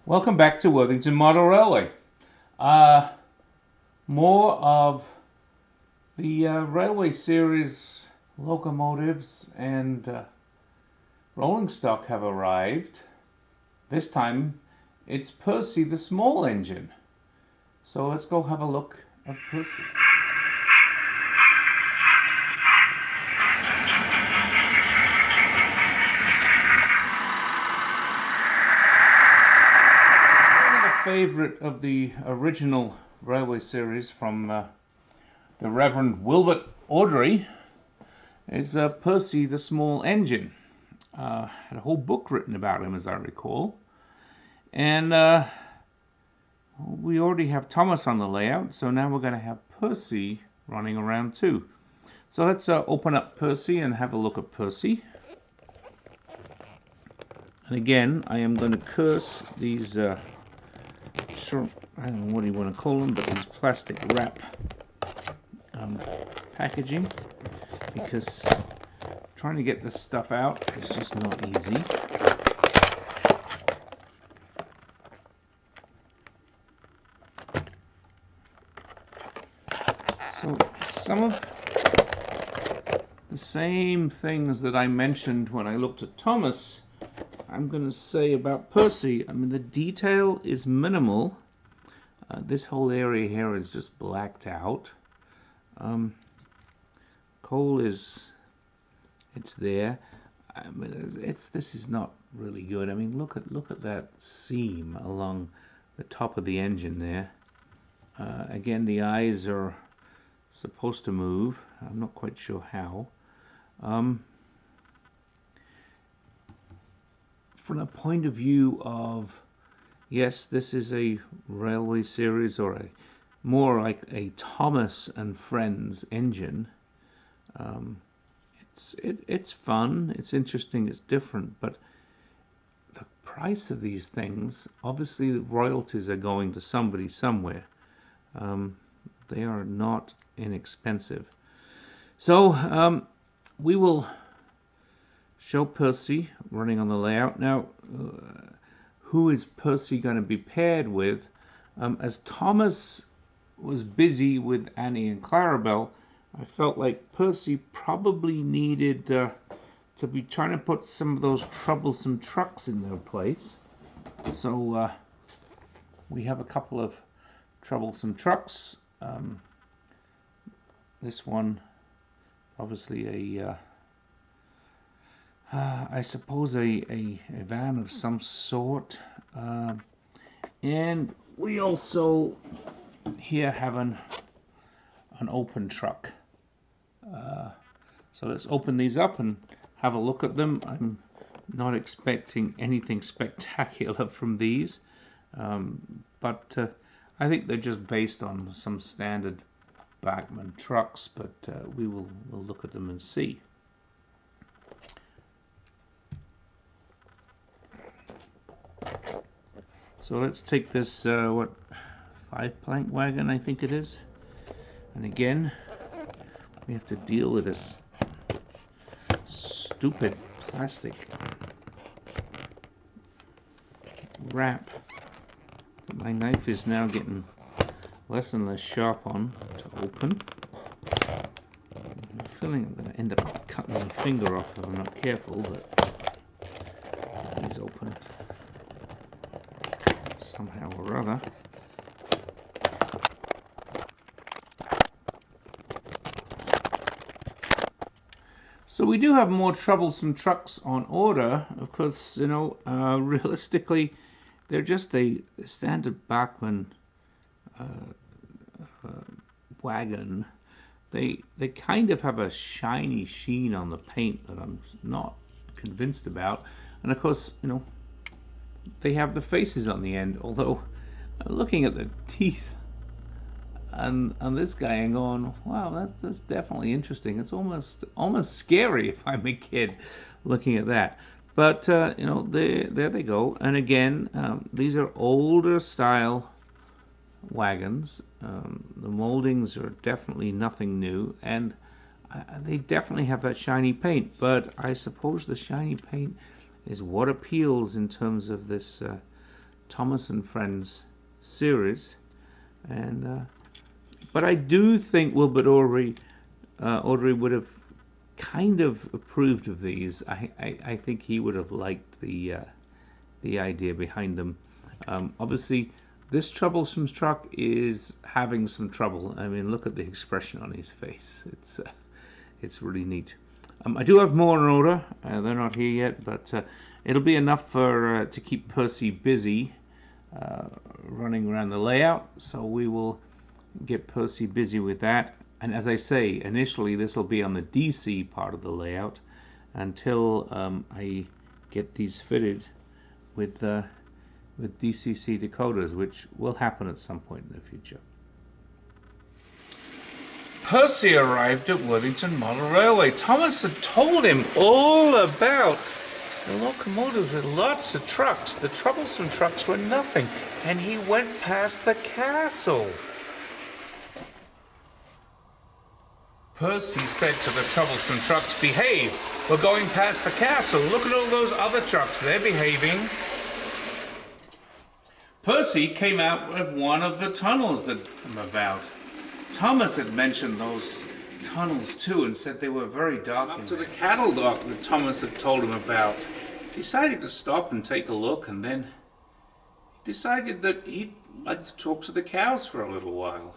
Welcome back to Worthington Model Railway. Uh, more of the Railway Series locomotives and rolling stock have arrived. This time it's Percy the small engine. So let's go have a look at Percy. Favorite of the original Railway Series from the Reverend Wilbert Awdry is Percy the Small Engine. Had a whole book written about him, as I recall. And we already have Thomas on the layout, so now we're going to have Percy running around too. So let's open up Percy and have a look at Percy. And again, I am going to curse these I don't know what you want to call them, but these plastic wrap packaging, because trying to get this stuff out is just not easy. So some of the same things that I mentioned when I looked at Thomas, I'm going to say about Percy. I mean, the detail is minimal. This whole area here is just blacked out. Coal it's there. I mean, this is not really good. I mean, look at that seam along the top of the engine there. Again, the eyes are supposed to move. I'm not quite sure how. From a point of view of, yes, this is a Railway Series, or more like a Thomas and Friends engine. It's fun, it's interesting, it's different, but the price of these things, obviously the royalties are going to somebody somewhere. They are not inexpensive. So we will show Percy running on the layout. Now, who is Percy going to be paired with? As Thomas was busy with Annie and Clarabelle, I felt like Percy probably needed to be trying to put some of those troublesome trucks in their place. So we have a couple of troublesome trucks. This one, obviously I suppose a van of some sort, and we also here have an open truck. So let's open these up and have a look at them. I'm not expecting anything spectacular from these, but I think they're just based on some standard Bachmann trucks, but we'll look at them and see. So let's take this, 5-plank wagon, I think it is. And again, we have to deal with this stupid plastic wrap that my knife is now getting less and less sharp on to open. I'm feeling I'm going to end up cutting my finger off if I'm not careful, but these open somehow or other. So we do have more troublesome trucks on order. Of course, you know, realistically, they're just a standard Bachmann wagon. They kind of have a shiny sheen on the paint that I'm not convinced about. And of course, you know, they have the faces on the end, although looking at the teeth and this guy and going, wow, that's definitely interesting. It's almost scary, if I'm a kid looking at that. But you know, there they go. And again, these are older style wagons. The moldings are definitely nothing new, and they definitely have that shiny paint. But I suppose the shiny paint is what appeals in terms of this Thomas and Friends series, and but I do think Wilbert Awdry would have kind of approved of these. I think he would have liked the idea behind them. Obviously, this Troublesome Truck is having some trouble. I mean, look at the expression on his face. It's really neat. I do have more in order. They're not here yet, but it'll be enough for to keep Percy busy running around the layout. So we will get Percy busy with that. And as I say, initially this will be on the DC part of the layout until I get these fitted with DCC decoders, which will happen at some point in the future. Percy arrived at Worthington Model Railway. Thomas had told him all about the locomotives with lots of trucks. The troublesome trucks were nothing, and he went past the castle. Percy said to the troublesome trucks, "Behave, we're going past the castle. Look at all those other trucks, they're behaving." Percy came out of one of the tunnels that I'm about. Thomas had mentioned those tunnels too and said they were very dark. Up to the cattle dock that Thomas had told him about. He decided to stop and take a look, and then he decided that he'd like to talk to the cows for a little while.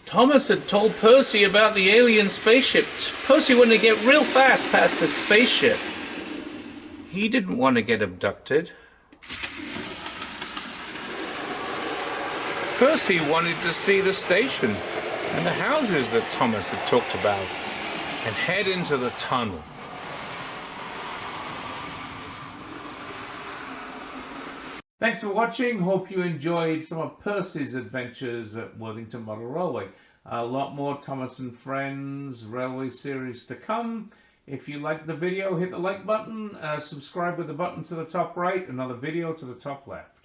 Thomas had told Percy about the alien spaceship. Percy wanted to get real fast past the spaceship. He didn't want to get abducted. Percy wanted to see the station and the houses that Thomas had talked about and head into the tunnel. Thanks for watching. Hope you enjoyed some of Percy's adventures at Worthington Model Railway. A lot more Thomas and Friends Railway series to come. If you liked the video, hit the like button, subscribe with the button to the top right, another video to the top left.